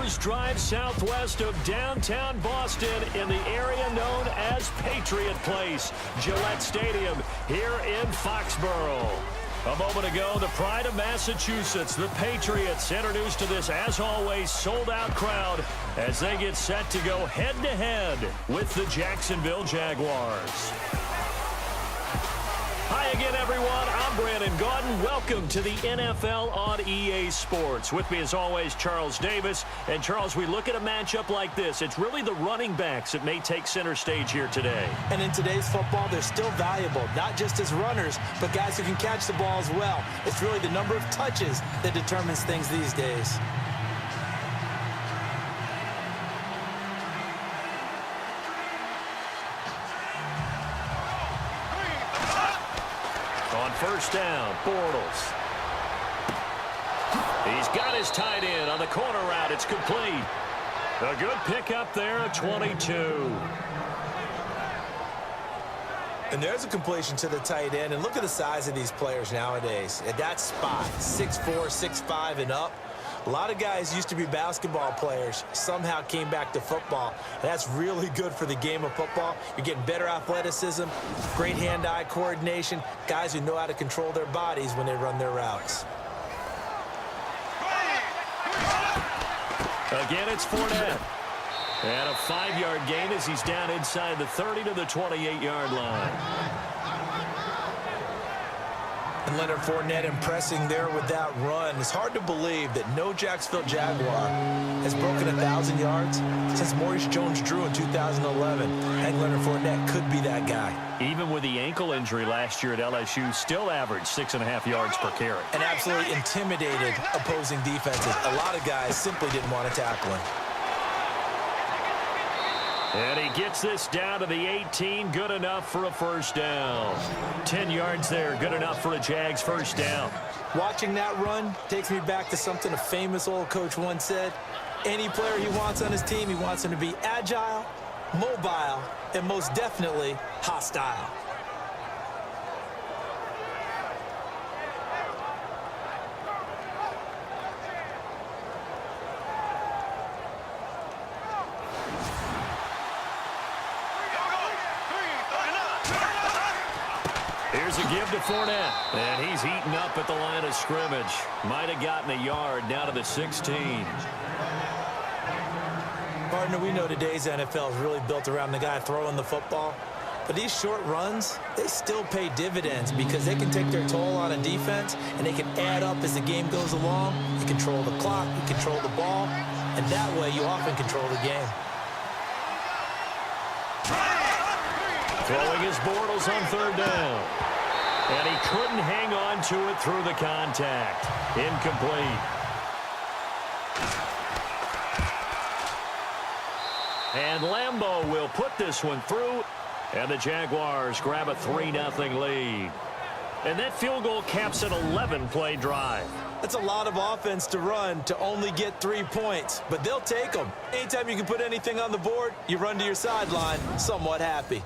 hours drive southwest of downtown Boston in the area known as Patriot Place, Gillette Stadium here in Foxborough. A moment ago, the pride of Massachusetts, the Patriots, introduced to this, as always, sold-out crowd as they get set to go head-to-head with the Jacksonville Jaguars. Hi again, everyone. I'm Brandon Gaudin. Welcome to the NFL on EA Sports. With me, as always, Charles Davis. And, Charles, we look at a matchup like this. It's really the running backs that may take center stage here today. And in today's football, they're still valuable, not just as runners, but guys who can catch the ball as well. It's really the number of touches that determines things these days. On first down, Bortles. He's got his tight end on the corner route. It's complete. A good pickup there at 22. And there's a completion to the tight end. And look at the size of these players nowadays. At that spot, 6'4", 6'5", and up. A lot of guys used to be basketball players, somehow came back to football. And that's really good for the game of football. You're getting better athleticism, great hand-eye coordination, guys who know how to control their bodies when they run their routes. Again, it's Fournette. And a 5-yard gain as he's down inside the 30 to the 28-yard line. And Leonard Fournette impressing there with that run. It's hard to believe that no Jacksonville Jaguar has broken 1,000 yards since Maurice Jones-Drew in 2011. And Leonard Fournette could be that guy. Even with the ankle injury last year at LSU, still averaged 6.5 yards per carry. And absolutely intimidated opposing defenses. A lot of guys simply didn't want to tackle him. And he gets this down to the 18, good enough for a first down. 10 yards there, good enough for a Jags first down. Watching that run takes me back to something a famous old coach once said. Any player he wants on his team, he wants him to be agile, mobile, and most definitely hostile. Here's a give to Fournette, and he's eaten up at the line of scrimmage. Might have gotten a yard down to the 16. Partner, we know today's NFL is really built around the guy throwing the football. But these short runs, they still pay dividends because they can take their toll on a defense, and they can add up as the game goes along. You control the clock, you control the ball, and that way you often control the game. Throwing his Bortles on third down. And he couldn't hang on to it through the contact. Incomplete. And Lambeau will put this one through. And the Jaguars grab a 3-0 lead. And that field goal caps an 11-play drive. That's a lot of offense to run to only get 3 points. But they'll take them. Anytime you can put anything on the board, you run to your sideline somewhat happy.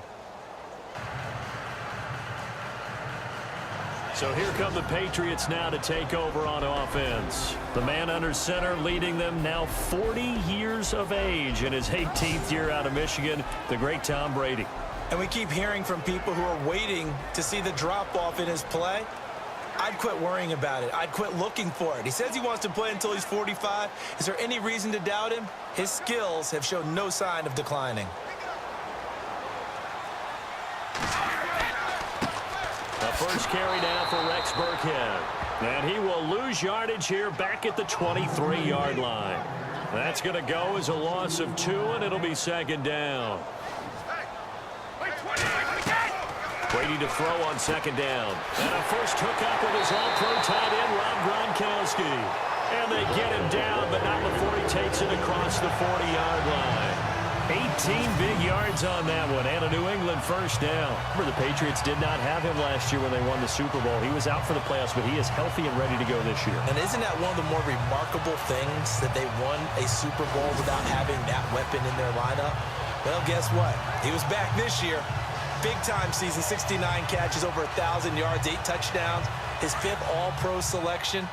So here come the Patriots now to take over on offense. The man under center leading them now 40 years of age in his 18th year out of Michigan, the great Tom Brady. And we keep hearing from people who are waiting to see the drop-off in his play. I'd quit worrying about it. I'd quit looking for it. He says he wants to play until he's 45. Is there any reason to doubt him? His skills have shown no sign of declining. The first carry down for Rex Burkhead. And he will lose yardage here back at the 23-yard line. That's going to go as a loss of 2, and it'll be second down. Brady to throw on second down. And a first hookup with his all-pro tight end, Rob Gronkowski. And they get him down, but not before he takes it across the 40-yard line. 18 big yards on that one, and a New England first down. Remember, the Patriots did not have him last year when they won the Super Bowl. He was out for the playoffs, but he is healthy and ready to go this year. And isn't that one of the more remarkable things, that they won a Super Bowl without having that weapon in their lineup? Well, guess what? He was back this year. Big-time season, 69 catches, over 1,000 yards, 8 touchdowns, his 5th All-Pro selection.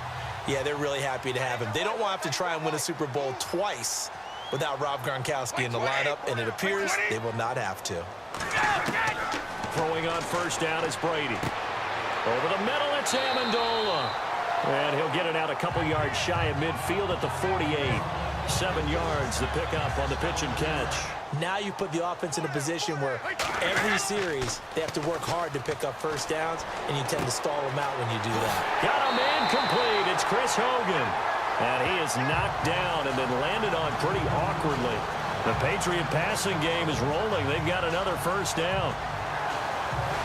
Yeah, they're really happy to have him. They don't want to have to try and win a Super Bowl twice without Rob Gronkowski in the lineup, and it appears they will not have to. Throwing on first down is Brady. Over the middle, it's Amendola. And he'll get it out a couple yards shy of midfield at the 48. 7 yards the pickup on the pitch and catch. Now you put the offense in a position where every series they have to work hard to pick up first downs, and you tend to stall them out when you do that. Got a man complete. It's Chris Hogan. And he is knocked down and then landed on pretty awkwardly. The Patriot passing game is rolling. They've got another first down.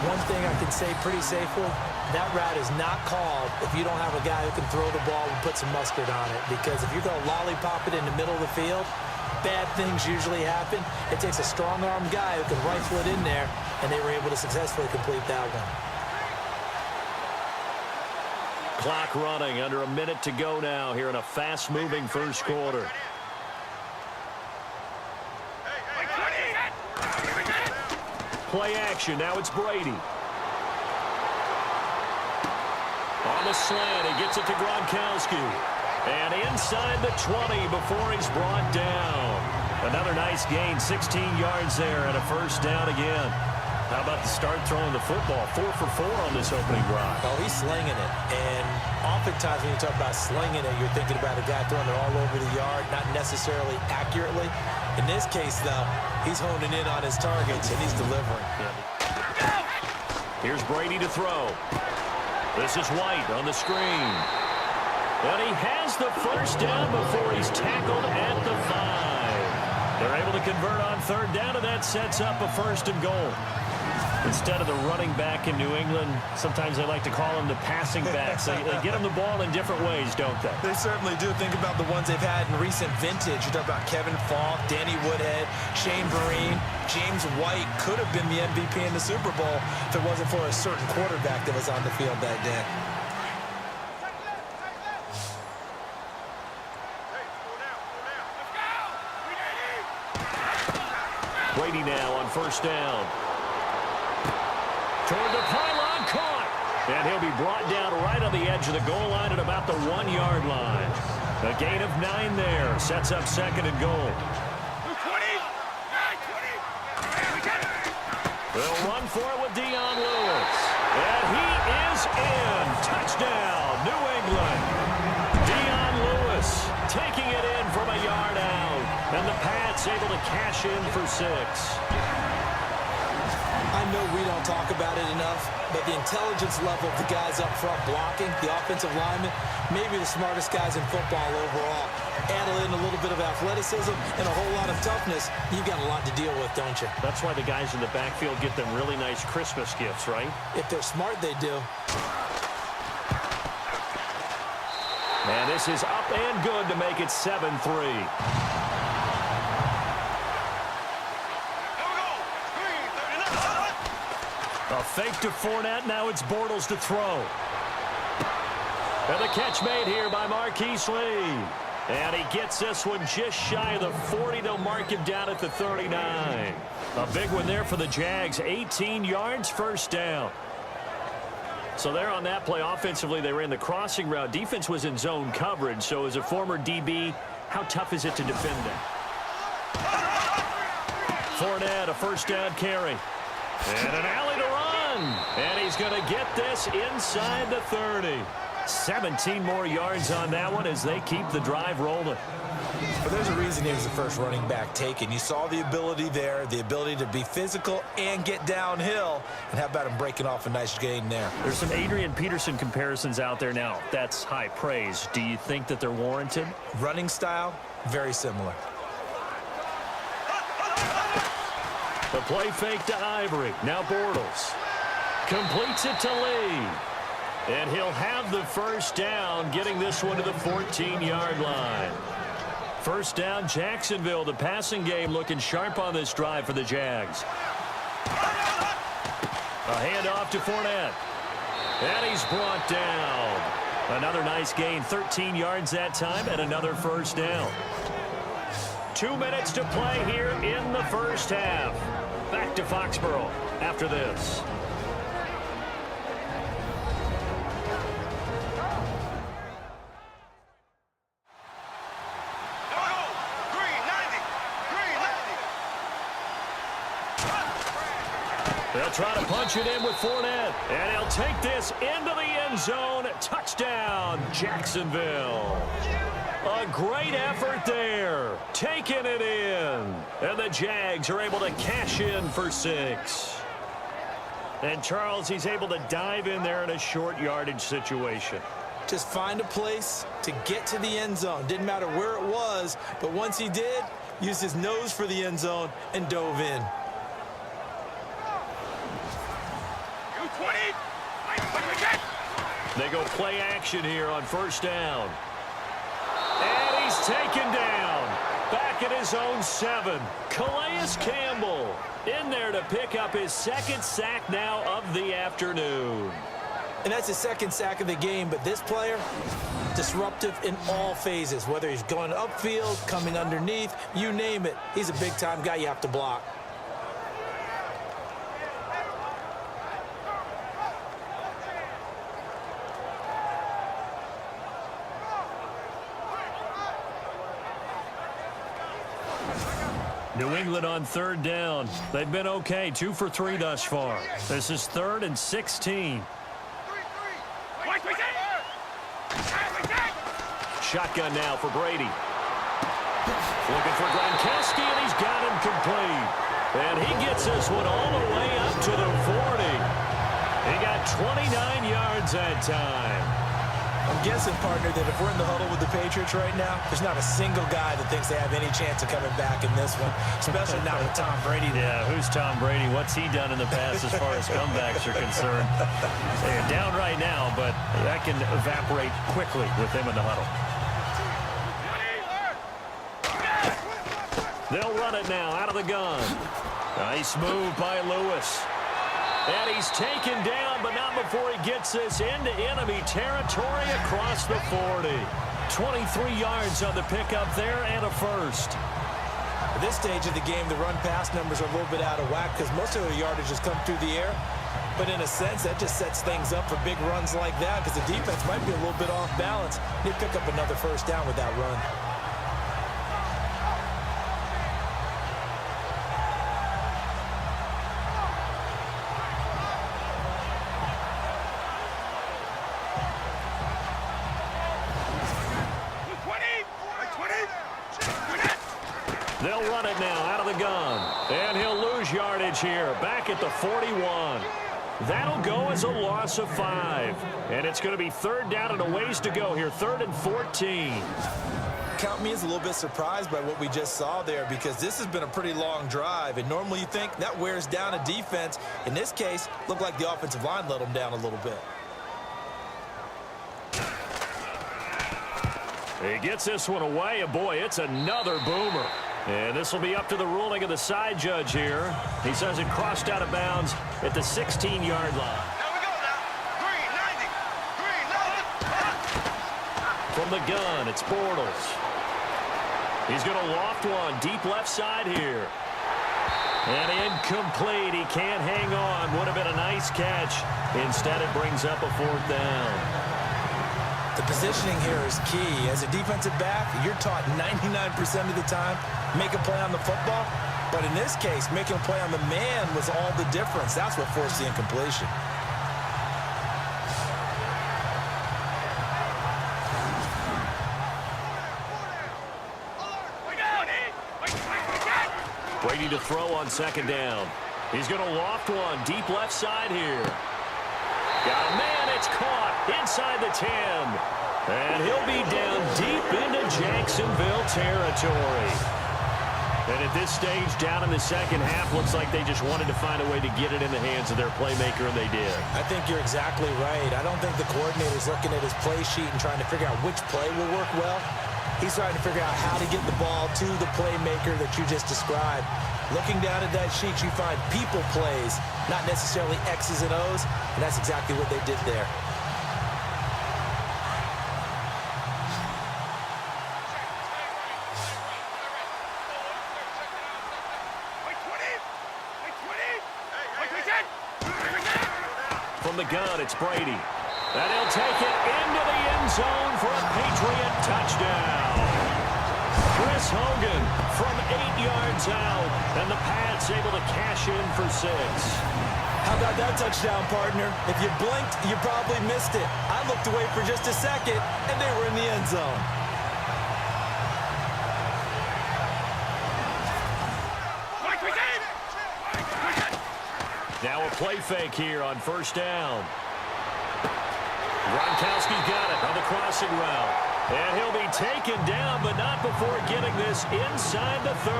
One thing I can say pretty safely, that route is not called if you don't have a guy who can throw the ball and put some mustard on it. Because if you're going to lollipop it in the middle of the field, bad things usually happen. It takes a strong-armed guy who can rifle it in there, and they were able to successfully complete that one. Clock running, under a minute to go now here in a fast-moving first quarter. Play action, now it's Brady. On the slant, he gets it to Gronkowski. And inside the 20 before he's brought down. Another nice gain, 16 yards there and a first down again. How about the start throwing the football? 4 for 4 on this opening drive. Oh, he's slinging it. And oftentimes when you talk about slinging it, you're thinking about a guy throwing it all over the yard, not necessarily accurately. In this case, though, he's honing in on his targets, and he's delivering. Here's Brady to throw. This is White on the screen. And he has the first down before he's tackled at the 5. They're able to convert on third down, and that sets up a first and goal. Instead of the running back in New England, sometimes they like to call them the passing backs. They get them the ball in different ways, don't they? They certainly do. Think about the ones they've had in recent vintage. You talk about Kevin Falk, Danny Woodhead, Shane Vereen, James White could have been the MVP in the Super Bowl if it wasn't for a certain quarterback that was on the field that day. Brady now on first down. Toward the pylon, caught. And he'll be brought down right on the edge of the goal line at about the 1-yard line. A gain of 9 there. Sets up second and goal. They'll run for it with Dion Lewis. And he is in. Touchdown, New England. Dion Lewis taking it in from a yard out. And the Pats able to cash in for 6. I know we don't talk about it enough, but the intelligence level of the guys up front blocking, the offensive linemen, maybe the smartest guys in football overall. Add in a little bit of athleticism and a whole lot of toughness, you've got a lot to deal with, don't you? That's why the guys in the backfield get them really nice Christmas gifts, right? If they're smart, they do. And this is up and good to make it 7-3. A fake to Fournette. Now it's Bortles to throw. And the catch made here by Marquise Lee. And he gets this one just shy of the 40. They'll mark him down at the 39. A big one there for the Jags. 18 yards, first down. So there on that play, offensively, they ran the crossing route. Defense was in zone coverage. So as a former DB, how tough is it to defend them? Fournette, a first down carry. And an alley to run. And he's going to get this inside the 30. 17 more yards on that one as they keep the drive rolling. But there's a reason he was the first running back taken. You saw the ability there, the ability to be physical and get downhill. And how about him breaking off a nice gain there? There's some Adrian Peterson comparisons out there now. That's high praise. Do you think that they're warranted? Running style, very similar. The play fake to Ivory. Now Bortles. Completes it to Lee. And he'll have the first down, getting this one to the 14-yard line. First down, Jacksonville. The passing game looking sharp on this drive for the Jags. A handoff to Fournette. And he's brought down. Another nice gain, 13 yards that time, and another first down. 2 minutes to play here in the first half. Back to Foxborough after this. They'll try to punch it in with Fournette. And he'll take this into the end zone. Touchdown, Jacksonville. A great effort there. Taking it in. And the Jags are able to cash in for 6. And Charles, he's able to dive in there in a short yardage situation. Just find a place to get to the end zone. Didn't matter where it was, but once he did, used his nose for the end zone and dove in. They go play action here on first down. And he's taken down. Back at his own 7. Calais Campbell in there to pick up his 2nd sack now of the afternoon. And that's his 2nd sack of the game, but this player, disruptive in all phases, whether he's going upfield, coming underneath, you name it. He's a big-time guy you have to block. New England on 3rd down. They've been okay, 2 for 3 thus far. This is 3rd and 16. Shotgun now for Brady. Looking for Gronkowski, and he's got him complete. And he gets this one all the way up to the 40. He got 29 yards that time. I'm guessing, partner, that if we're in the huddle with the Patriots right now, there's not a single guy that thinks they have any chance of coming back in this one, especially not with Tom Brady. Yeah, who's Tom Brady? What's he done in the past as far as comebacks are concerned? They're down right now, but that can evaporate quickly with him in the huddle. They'll run it now out of the gun. Nice move by Lewis. And he's taken down, but not before he gets this into enemy territory across the 40. 23 yards on the pickup there and a first. At this stage of the game, the run-pass numbers are a little bit out of whack because most of the yardage has come through the air. But in a sense, that just sets things up for big runs like that because the defense might be a little bit off balance. They pick up another first down with that run. They'll run it now out of the gun. And he'll lose yardage here, back at the 41. That'll go as a loss of 5. And it's going to be 3rd down and a ways to go here, 3rd and 14. Count me as a little bit surprised by what we just saw there because this has been a pretty long drive. And normally you think that wears down a defense. In this case, looked like the offensive line let them down a little bit. He gets this one away, and boy, it's another boomer. And this will be up to the ruling of the side judge here. He says it crossed out of bounds at the 16-yard line. There we go now. Green, 90. Green, 90. From the gun, it's Bortles. He's going to loft one deep left side here. And incomplete. He can't hang on. Would have been a nice catch. Instead, it brings up a 4th down. The positioning here is key. As a defensive back, you're taught 99% of the time, make a play on the football. But in this case, making a play on the man was all the difference. That's what forced the incompletion. Brady to throw on 2nd down. He's going to loft one deep left side here. Got a man, it's caught inside the 10. And he'll be down deep into Jacksonville territory. And at this stage, down in the second half, looks like they just wanted to find a way to get it in the hands of their playmaker, and they did. I think you're exactly right. I don't think the coordinator's looking at his play sheet and trying to figure out which play will work well. He's trying to figure out how to get the ball to the playmaker that you just described. Looking down at that sheet, you find people plays, not necessarily X's and O's, and that's exactly what they did there. From the gun, it's Brady. And he'll take it into the end zone for a Patriot touchdown. Chris Hogan from 8 yards out, and the Pats able to cash in for 6. How about that touchdown, partner? If you blinked, you probably missed it. I looked away for just a second, and they were in the end zone. Now a play fake here on first down. Gronkowski's got it on the crossing route. And he'll be taken down, but not before getting this inside the 30.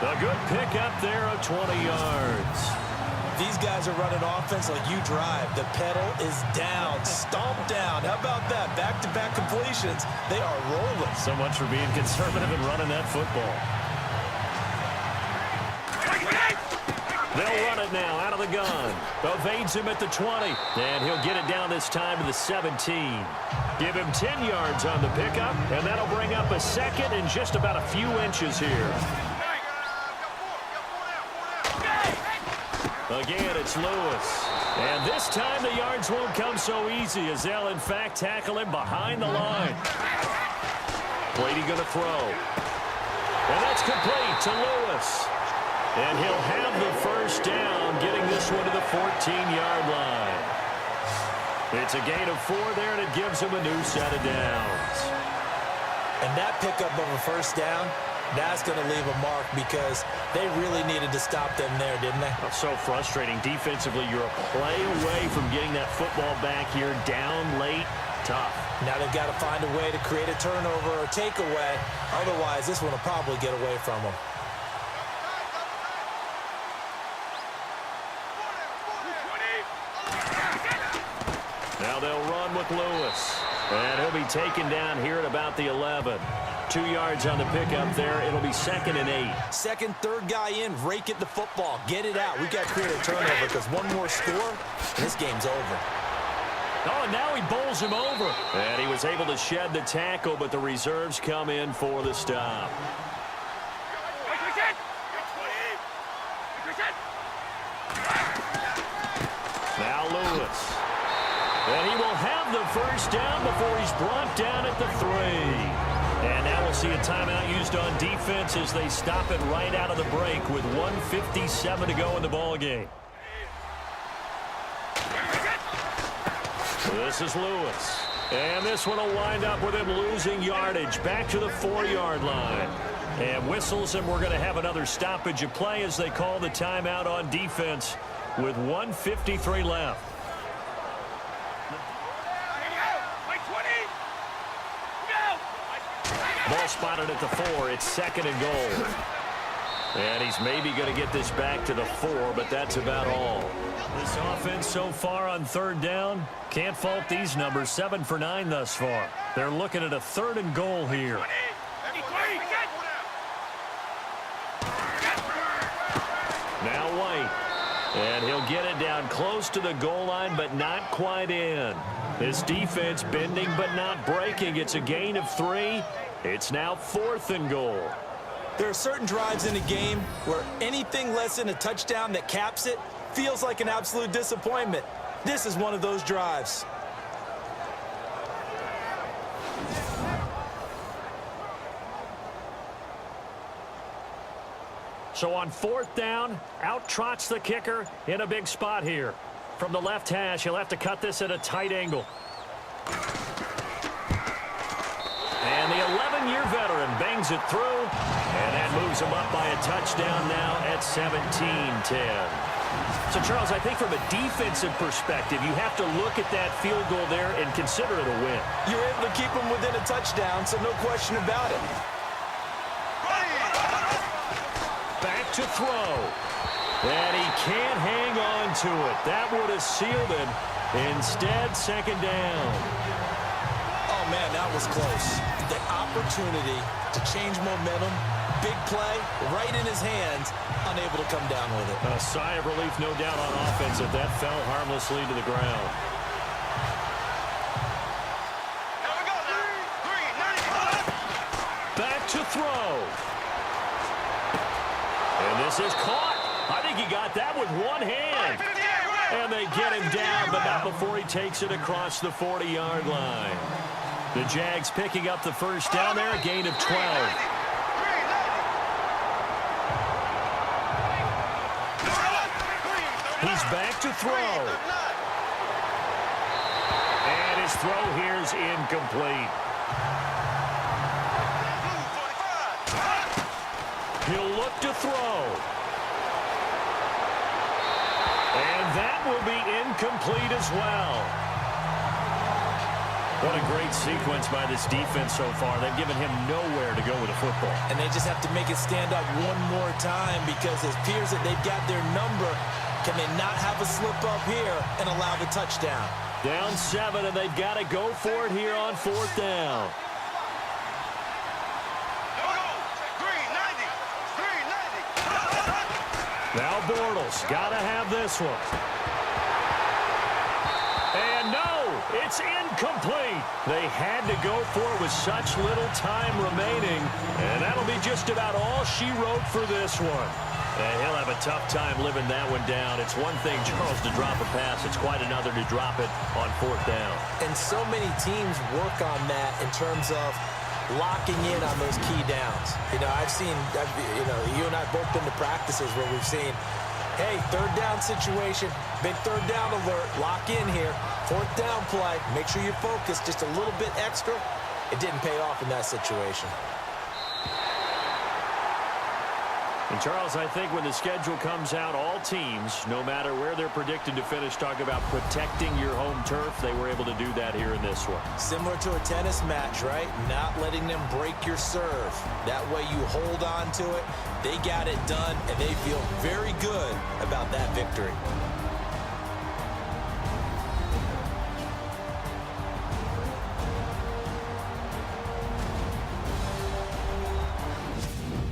A good pickup there of 20 yards. These guys are running offense like you drive. The pedal is down, stomped down. How about that? Back-to-back completions. They are rolling. So much for being conservative and running that football. They'll run it now out of the gun. Evades him at the 20. And he'll get it down this time to the 17. Give him 10 yards on the pickup, and that'll bring up a second and just about a few inches here. Again, it's Lewis. And this time the yards won't come so easy as they'll, in fact, tackle him behind the line. Brady going to throw. And that's complete to Lewis. And he'll have the first down, getting this one to the 14-yard line. It's a gain of 4 there, and it gives him a new set of downs. And that pickup of a first down, that's going to leave a mark because they really needed to stop them there, didn't they? That's so frustrating. Defensively, you're a play away from getting that football back here down late. Tough. Now they've got to find a way to create a turnover or takeaway. Otherwise, this one will probably get away from them. Now they'll run with Lewis. And he'll be taken down here at about the 11. 2 yards on the pickup there. It'll be 2nd and 8. Second, third guy in, rake at the football. Get it out. We've got to create a turnover because one more score, and this game's over. Oh, and now he bowls him over. And he was able to shed the tackle, but the reserves come in for the stop. Now Lewis. And he will have the first down before he's brought down at the 3. And now we'll see a timeout used on defense as they stop it right out of the break with 1:57 to go in the ballgame. This is Lewis. And this one will wind up with him losing yardage back to the 4-yard line. And whistles, and we're going to have another stoppage of play as they call the timeout on defense with 1:53 left. Ball spotted at the 4. It's 2nd and goal. And he's maybe going to get this back to the 4, but that's about all. This offense so far on 3rd down, can't fault these numbers. 7 for 9 thus far. They're looking at a 3rd and goal here. Now White. And he'll get it down close to the goal line, but not quite in. This defense bending but not breaking. It's a gain of 3. It's now 4th and goal. There are certain drives in a game where anything less than a touchdown that caps it feels like an absolute disappointment. This is one of those drives. So on 4th down, out trots the kicker in a big spot here. From the left hash, he'll have to cut this at a tight angle. And the 11-year veteran bangs it through, and that moves him up by a touchdown now at 17-10. So, Charles, I think from a defensive perspective, you have to look at that field goal there and consider it a win. You're able to keep them within a touchdown, so no question about it. Back to throw. And he can't hang on to it. That would have sealed it. Instead, 2nd down. Oh, man, that was close. The opportunity to change momentum, big play, right in his hands, unable to come down with it. A sigh of relief, no doubt, on offense if that fell harmlessly to the ground. Back to throw. And this is caught. I think he got that with one hand. And they get him down, but not before he takes it across the 40-yard line. The Jags picking up the first down there, a gain of 12. He's back to throw. And his throw here is incomplete. He'll look to throw. And that will be incomplete as well. What a great sequence by this defense so far. They've given him nowhere to go with the football. And they just have to make it stand up one more time because it appears that they've got their number. Can they not have a slip up here and allow the touchdown? Down 7, and they've got to go for it here on 4th down. Now Bortles got to have this one. And no, it's incomplete. They had to go for it with such little time remaining, and that'll be just about all she wrote for this one. And he'll have a tough time living that one down. It's one thing, Charles, to drop a pass. It's quite another to drop it on 4th down. And so many teams work on that in terms of locking in on those key downs. I've seen, you and I both been to practices where we've seen, hey, 3rd down situation, big 3rd down alert, lock in here, 4th down play, make sure you focus just a little bit extra. It didn't pay off in that situation. And, Charles, I think when the schedule comes out, all teams, no matter where they're predicted to finish, talk about protecting your home turf. They were able to do that here in this one. Similar to a tennis match, right? Not letting them break your serve. That way you hold on to it. They got it done, and they feel very good about that victory.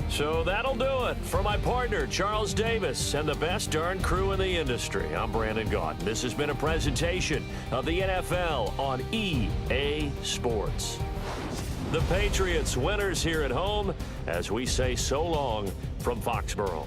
So that'll do it. For my partner, Charles Davis, and the best darn crew in the industry, I'm Brandon Gaunt. This has been a presentation of the NFL on EA Sports. The Patriots winners here at home as we say so long from Foxborough.